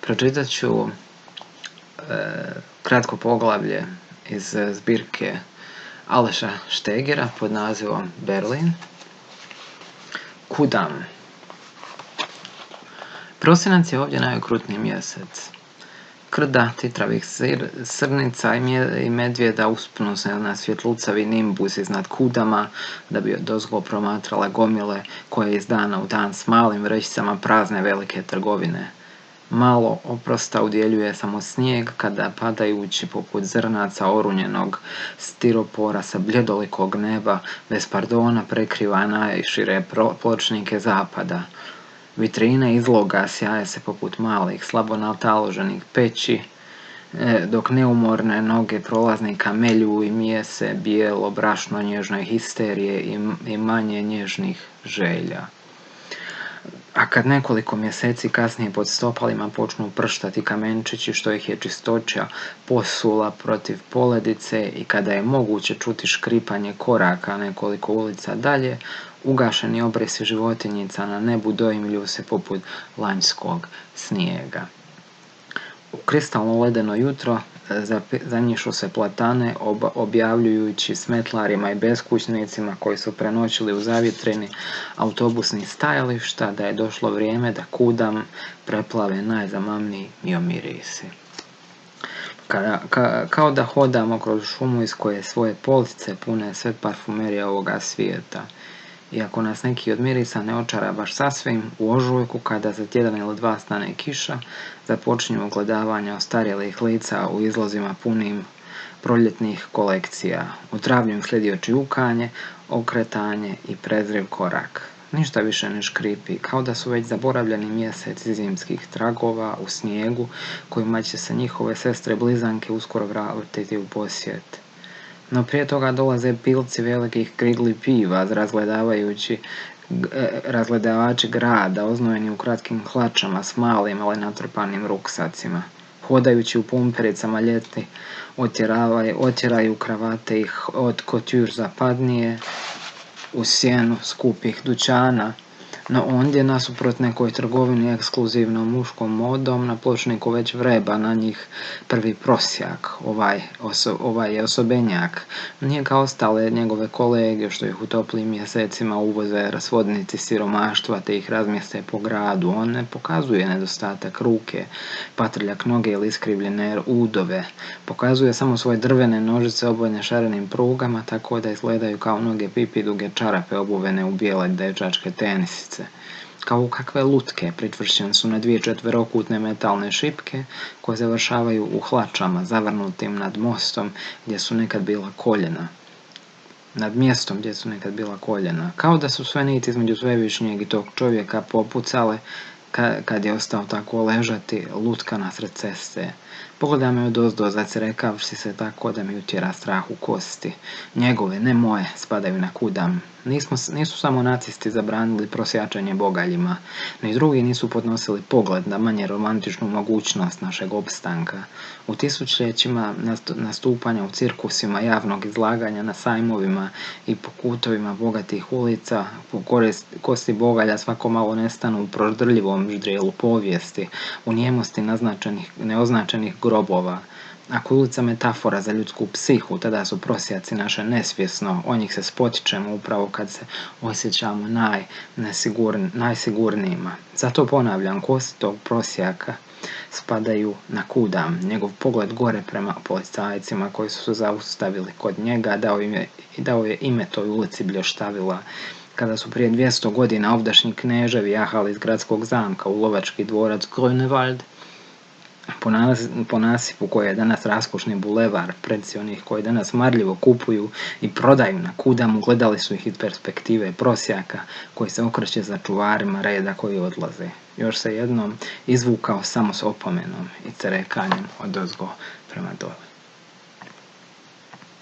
Pročitat ću kratko poglavlje iz zbirke Aleša Štegera pod nazivom Berlin. Kudam. Prosinac je ovdje najokrutniji mjesec. Krda titravih srnica i medvjeda uspnu se na svjetlucavi nimbus iznad Kudama, da bi odozgo promatrala gomile koje iz dana u dan s malim vrećicama prazne velike trgovine. Malo oprosta udjeljuje samo snijeg kada padajući poput zrnaca orunjenog stiropora sa bljedolikog neba bez pardona prekriva najšire pločnike zapada. Vitrine izloga sjaje se poput malih, slabo nataloženih peći, dok neumorne noge prolaznika melju i mijese bijelo brašno nježne histerije i manje nježnih želja. A kad nekoliko mjeseci kasnije pod stopalima počnu prštati kamenčići što ih je čistoća posula protiv poledice i kada je moguće čuti škripanje koraka nekoliko ulica dalje, ugašeni obrisi životinjica na nebu doimlju se poput lanjskog snijega. U kristalno ledeno jutro zanjišu se platane objavljujući smetlarima i beskućnicima koji su prenoćili u zavjetrini autobusnih stajališta da je došlo vrijeme da Kudam preplave najzamamniji mirisi. Kao da hodamo kroz šumu iz koje svoje police pune sve parfumerije ovoga svijeta. Iako nas neki od mirisa ne očara baš sasvim, u ožujku kada za tjedan ili dva stane kiša, započinju ogledavanja ostarjelih lica u izlozima punim proljetnih kolekcija. U travnju im slijedi očijukanje, okretanje i prezriv korak. Ništa više ne škripi, kao da su već zaboravljeni mjeseci zimskih tragova u snijegu kojima će se njihove sestre blizanke uskoro vratiti u posjet. No prije toga dolaze pilci velikih krigli piva, razgledavači grada, oznojeni u kratkim hlačama s malim, ali natrpanim ruksacima. Hodajući u pumpericama ljeti, otjeraju kravate ih od kotjur zapadnije u sjenu skupih dućana, no ondje nasuprot nekoj trgovini ekskluzivnom muškom modom na pločniku već vreba na njih prvi prosjak, ovaj je osobenjak. Nije kao ostale njegove kolege što ih u toplim mjesecima uvoze svodnici siromaštva te ih razmjeste po gradu. On ne pokazuje nedostatak ruke, patrljak noge ili iskrivljene udove. Pokazuje samo svoje drvene nožice obojene šarenim prugama tako da izgledaju kao mnoge pipiduge čarape obuvene u bijele dečačke tenisice. Kao kakve lutke pričvršćene su na 2 četverokutne metalne šipke koje završavaju u hlačama zavrnutim nad mostom gdje su nekad bila koljena. Nad mjestom gdje su nekad bila koljena. Kao da su sve niti između svevišnjeg i tog čovjeka popucale kad je ostao tako ležati lutka nasred ceste. Pogleda me odozdo, zacerekavši se tako da mi utjera strah u kosti. Njegove, ne moje, spadaju na Kudam. Nisu samo nacisti zabranili prosjačenje bogaljima, no i drugi nisu podnosili pogled na manje romantičnu mogućnost našeg opstanka. U tisućljećima nastupanja u cirkusima, javnog izlaganja na sajmovima i po kutovima bogatih ulica, po kosti bogalja svako malo nestanu u prodrljivom ždrijelu povijesti, u nijemosti neoznačenih grobova. Ako je ulica metafora za ljudsku psihu, tada su prosjaci naše nesvjesno, o njih se spotičemo upravo kad se osjećamo najsigurnijima. Zato ponavljam, kosti tog prosjaka spadaju na Kudam. Njegov pogled gore prema policajcima koji su se zaustavili kod njega dao je ime toj ulici blještavila. Kada su prije 200 godina ovdašnji kneževi jahali iz gradskog zamka u lovački dvorac Grunewald, po nasipu koji je danas raskošni bulevar, preci onih koji danas marljivo kupuju i prodaju na Kudamu, gledali su ih iz perspektive prosjaka koji se okreće za čuvarima reda koji odlaze. Još se jednom izvukao samo s opomenom i cerekanjem odozgo prema dole.